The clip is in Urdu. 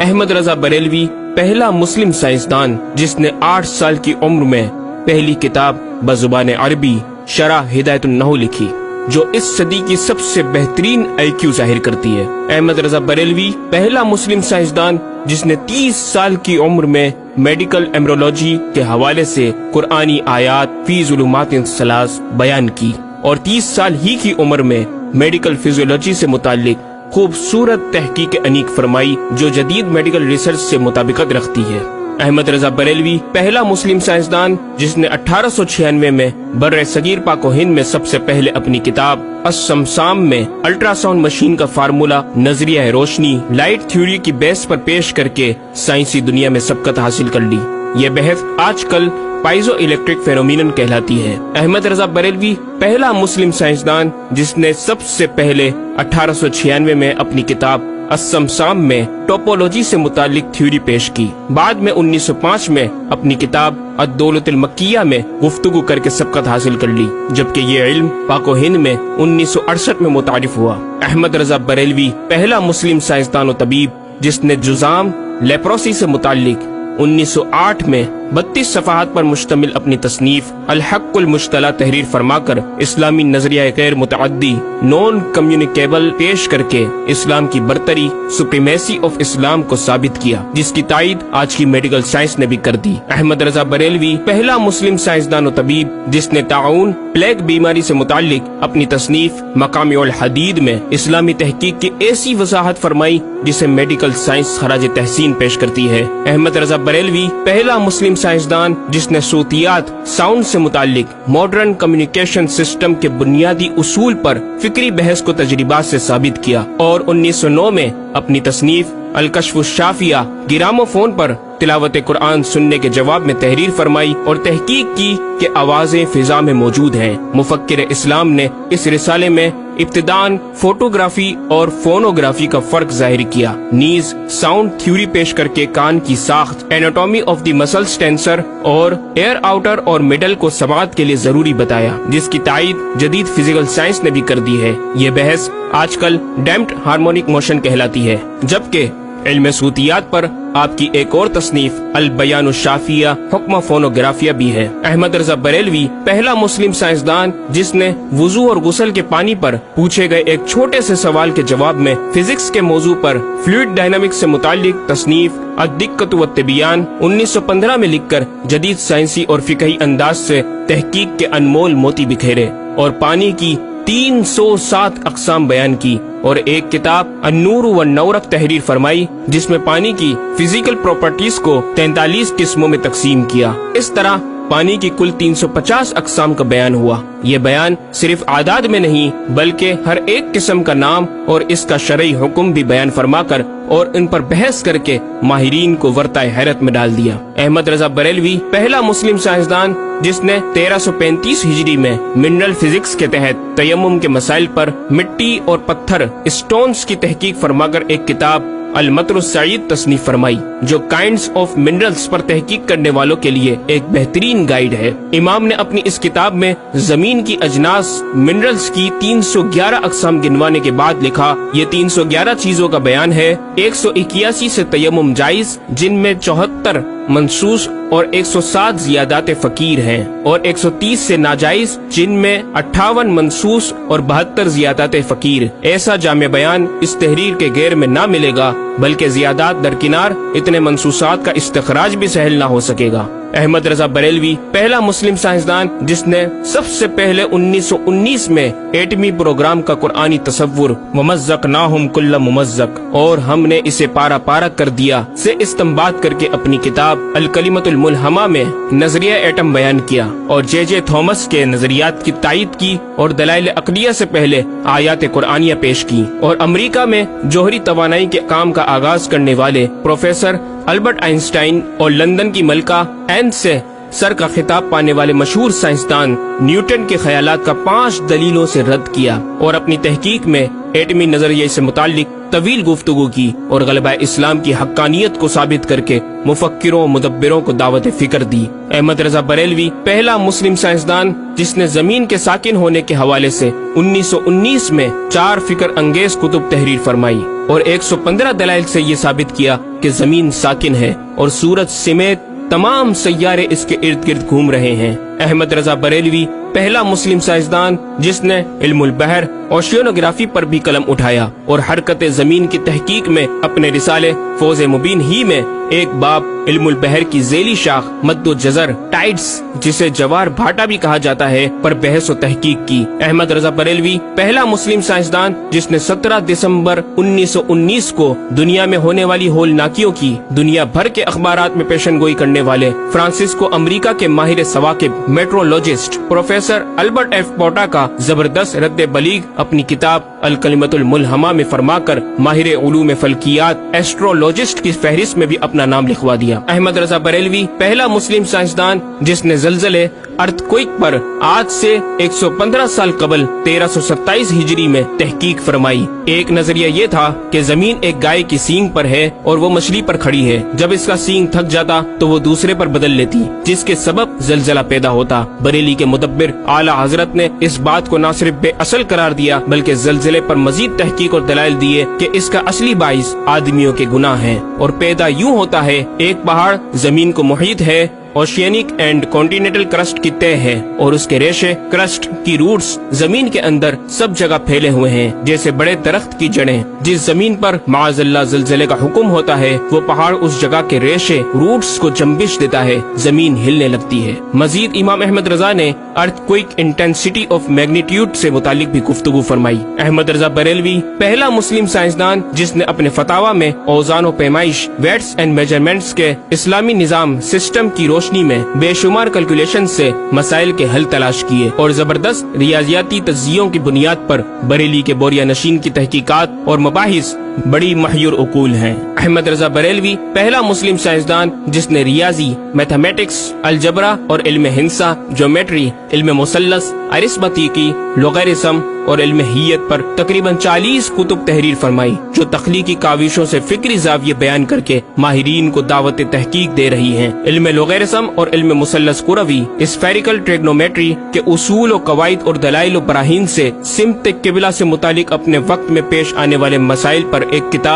احمد رضا بریلوی پہلا مسلم سائنسدان جس نے 8 سال کی عمر میں پہلی کتاب بزبان عربی شرح ہدایت النحو لکھی، جو اس صدی کی سب سے بہترین IQ ظاہر کرتی ہے۔ احمد رضا بریلوی پہلا مسلم سائنسدان جس نے 30 سال کی عمر میں میڈیکل ایمرولوجی کے حوالے سے قرآنی آیات فی ظلمات ثلاث بیان کی، اور 30 سال ہی کی عمر میں میڈیکل فزیولوجی سے متعلق خوبصورت تحقیق انیق فرمائی جو جدید میڈیکل ریسرچ سے مطابقت رکھتی ہے۔ احمد رضا بریلوی پہلا مسلم سائنسدان جس نے 1896 میں بر صغیر پاک و ہند میں سب سے پہلے اپنی کتاب السمسام میں الٹرا ساؤنڈ مشین کا فارمولا نظریہ روشنی لائٹ تھیوری کی بیس پر پیش کر کے سائنسی دنیا میں سبقت حاصل کر لی۔ یہ بحث آج کل پائزو الیکٹرک فینومینن کہلاتی ہے۔ احمد رضا بریلوی پہلا مسلم سائنسدان جس نے سب سے پہلے 1896 میں اپنی کتاب السمسام میں ٹوپولوجی سے متعلق تھیوری پیش کی۔ بعد میں 1905 میں اپنی کتاب الدولۃ المکیہ میں گفتگو کر کے سبقت حاصل کر لی، جبکہ یہ علم پاک و ہند میں 1968 میں متعارف ہوا۔ احمد رضا بریلوی پہلا مسلم سائنسدان و طبیب جس نے جذام لیپروسی سے متعلق 1908 میں 32 صفحات پر مشتمل اپنی تصنیف الحق المشتلی تحریر فرما کر اسلامی نظریہ غیر متعدی نون کمیونیکیبل پیش کر کے اسلام کی برتری سپریمیسی آف اسلام کو ثابت کیا، جس کی تائید آج کی میڈیکل سائنس نے بھی کر دی۔ احمد رضا بریلوی پہلا مسلم سائنسدان و طبیب جس نے طاعون پلیگ بیماری سے متعلق اپنی تصنیف مقامع الحدید میں اسلامی تحقیق کی ایسی وضاحت فرمائی جسے میڈیکل سائنس خراج تحسین پیش کرتی ہے۔ احمد رضا بریلوی پہلا مسلم سائنسدان جس نے صوتیات ساؤنڈ سے متعلق ماڈرن کمیونیکیشن سسٹم کے بنیادی اصول پر فکری بحث کو تجربات سے ثابت کیا، اور 1909 میں اپنی تصنیف الکشف الشافیہ گرامو فون پر تلاوت قرآن سننے کے جواب میں تحریر فرمائی اور تحقیق کی کہ آوازیں فضا میں موجود ہیں۔ مفکر اسلام نے اس رسالے میں ابتداً فوٹوگرافی اور فونوگرافی کا فرق ظاہر کیا، نیز ساؤنڈ تھیوری پیش کر کے کان کی ساخت anatomy of the muscles tensor اور ایئر آؤٹر اور مڈل کو سماعت کے لیے ضروری بتایا، جس کی تائید جدید فزیکل سائنس نے بھی کر دی ہے۔ یہ بحث آج کل ڈیمپڈ ہارمونک موشن کہلاتی ہے، جبکہ علم صوتیات پر آپ کی ایک اور تصنیف البیان الشافیہ حکم فونوگرافیہ بھی ہے۔ احمد رضا بریلوی پہلا مسلم سائنسدان جس نے وضو اور غسل کے پانی پر پوچھے گئے ایک چھوٹے سے سوال کے جواب میں فزکس کے موضوع پر فلوئڈ ڈائنامکس سے متعلق تصنیف الدقۃ والتبیان 1915 میں لکھ کر جدید سائنسی اور فقہی انداز سے تحقیق کے انمول موتی بکھیرے، اور پانی کی 307 اقسام بیان کی، اور ایک کتاب النور والنورق تحریر فرمائی جس میں پانی کی فزیکل پراپرٹیز کو 43 قسموں میں تقسیم کیا۔ اس طرح پانی کی کل 350 اقسام کا بیان ہوا۔ یہ بیان صرف اعداد میں نہیں بلکہ ہر ایک قسم کا نام اور اس کا شرعی حکم بھی بیان فرما کر اور ان پر بحث کر کے ماہرین کو ورطۂ حیرت میں ڈال دیا۔ احمد رضا بریلوی پہلا مسلم سائنسدان جس نے 1335 ہجری میں منرل فزکس کے تحت تیمم کے مسائل پر مٹی اور پتھر اسٹونز کی تحقیق فرما کر ایک کتاب المطر السعید تصنیف فرمائی، جو کائنڈز آف منرلز پر تحقیق کرنے والوں کے لیے ایک بہترین گائیڈ ہے۔ امام نے اپنی اس کتاب میں زمین کی اجناس منرلز کی 311 اقسام گنوانے کے بعد لکھا، یہ 311 چیزوں کا بیان ہے۔ 181 سے تیمم جائز جن میں 74 منصوص اور 107 زیادات فقیر ہیں، اور 130 سے ناجائز جن میں 58 منصوص اور 72 زیادات فقیر۔ ایسا جامع بیان اس تحریر کے غیر میں نہ ملے گا، بلکہ زیادات درکنار اتنے منصوصات کا استخراج بھی سہل نہ ہو سکے گا۔ احمد رضا بریلوی پہلا مسلم سائنسدان جس نے سب سے پہلے 1919 میں ایٹمی پروگرام کا قرآنی تصور ومزقناہم کل ممزق اور ہم نے اسے پارا پارا کر دیا سے استنباط کر کے اپنی کتاب الکلمۃ الملہمہ میں نظریہ ایٹم بیان کیا، اور جے تھامس کے نظریات کی تائید کی اور دلائل عقلیہ سے پہلے آیات قرآنیہ پیش کی، اور امریکہ میں جوہری توانائی کے کام کا آغاز کرنے والے پروفیسر البرٹ آئنسٹائن اور لندن کی ملکہ این سے سر کا خطاب پانے والے مشہور سائنسدان نیوٹن کے خیالات کا 5 دلیلوں سے رد کیا، اور اپنی تحقیق میں ایٹمی نظریے سے متعلق طویل گفتگو کی اور غلبہ اسلام کی حقانیت کو ثابت کر کے مفکروں و مدبروں کو دعوت فکر دی۔ احمد رضا بریلوی پہلا مسلم سائنسدان جس نے زمین کے ساکن ہونے کے حوالے سے 1919 میں 4 فکر انگیز کتب تحریر فرمائی اور 115 دلائل سے یہ ثابت کیا کہ زمین ساکن ہے اور سورج سمیت تمام سیارے اس کے ارد گرد گھوم رہے ہیں۔ احمد رضا بریلوی پہلا مسلم سائنسدان جس نے علم البحر اوشینوگرافی پر بھی قلم اٹھایا اور حرکت زمین کی تحقیق میں اپنے رسالے فوز مبین ہی میں ایک باب علم البحر کی ذیلی شاخ مد و جزر ٹائڈز جسے جوار بھاٹا بھی کہا جاتا ہے پر بحث و تحقیق کی۔ احمد رضا بریلوی پہلا مسلم سائنسدان جس نے 17 دسمبر 1919 کو دنیا میں ہونے والی ہولناکیوں کی دنیا بھر کے اخبارات میں پیشن گوئی کرنے والے فرانسسکو امریکہ کے ماہر ثواقب میٹرولوجسٹ پروفیسر البرٹ ایف پوٹا کا زبردست رد بلیغ اپنی کتاب الکلمۃ الملہمہ میں فرما کر ماہر علوم فلکیات ایسٹرولوجسٹ کی فہرست میں بھی اپنا نام لکھوا دیا۔ احمد رضا بریلوی پہلا مسلم سائنسدان جس نے زلزلے ارتھکوئک پر آج سے 115 سال قبل 1327 ہجری میں تحقیق فرمائی۔ ایک نظریہ یہ تھا کہ زمین ایک گائے کی سینگ پر ہے اور وہ مچھلی پر کھڑی ہے، جب اس کا سینگ تھک جاتا تو وہ دوسرے پر بدل لیتی جس کے سبب زلزلہ پیدا ہوتا۔ بریلی کے مدبر اعلی حضرت نے اس بات کو نہ صرف بے اصل قرار دیا بلکہ زلزلے پر مزید تحقیق اور دلائل دیے کہ اس کا اصلی باعث آدمیوں کے گناہ ہیں اور پیدا یوں ہوتا ہے، ایک پہاڑ زمین کو محیط ہے، اوشینک اینڈ کانٹیننٹل کرسٹ کی تہ ہے اور اس کے ریشے کرسٹ کی روٹس زمین کے اندر سب جگہ پھیلے ہوئے ہیں جیسے بڑے درخت کی جڑیں۔ جس زمین پر معاذ اللہ زلزلے کا حکم ہوتا ہے وہ پہاڑ اس جگہ کے ریشے روٹس کو جنبش دیتا ہے، زمین ہلنے لگتی ہے۔ مزید امام احمد رضا نے ارتھکوئک انٹینسٹی آف میگنیٹیوڈ سے متعلق بھی گفتگو فرمائی۔ احمد رضا بریلوی پہلا مسلم سائنسدان جس نے اپنے فتاوی میں اوزان و پیمائش ویٹس اینڈ میجرمنٹس کے اسلامی نظام سسٹم کی روشنی میں بے شمار کیلکولیشن سے مسائل کے حل تلاش کیے اور زبردست ریاضیاتی تجزیوں کی بنیاد پر بریلی کے بوریا نشین کی تحقیقات اور مباحث بڑی محیر عقول ہیں۔ احمد رضا بریلوی پہلا مسلم سائنسدان جس نے ریاضی، میتھمیٹکس، الجبرا اور علم ہندسہ، جیومیٹری، علم مثلث، ارثمیٹکی، لوغارثم اور علم ہیت پر تقریباً 40 کتب تحریر فرمائی جو تخلیقی کاوشوں سے فکری زاویے بیان کر کے ماہرین کو دعوت تحقیق دے رہی ہیں۔ علم لوغارثم اور علم مثلث کروی، اسفیریکل ٹریگنومیٹری کے اصول و قواعد اور دلائل و براہین سے سمت قبلہ سے متعلق اپنے وقت میں پیش آنے والے مسائل پر ایک کتاب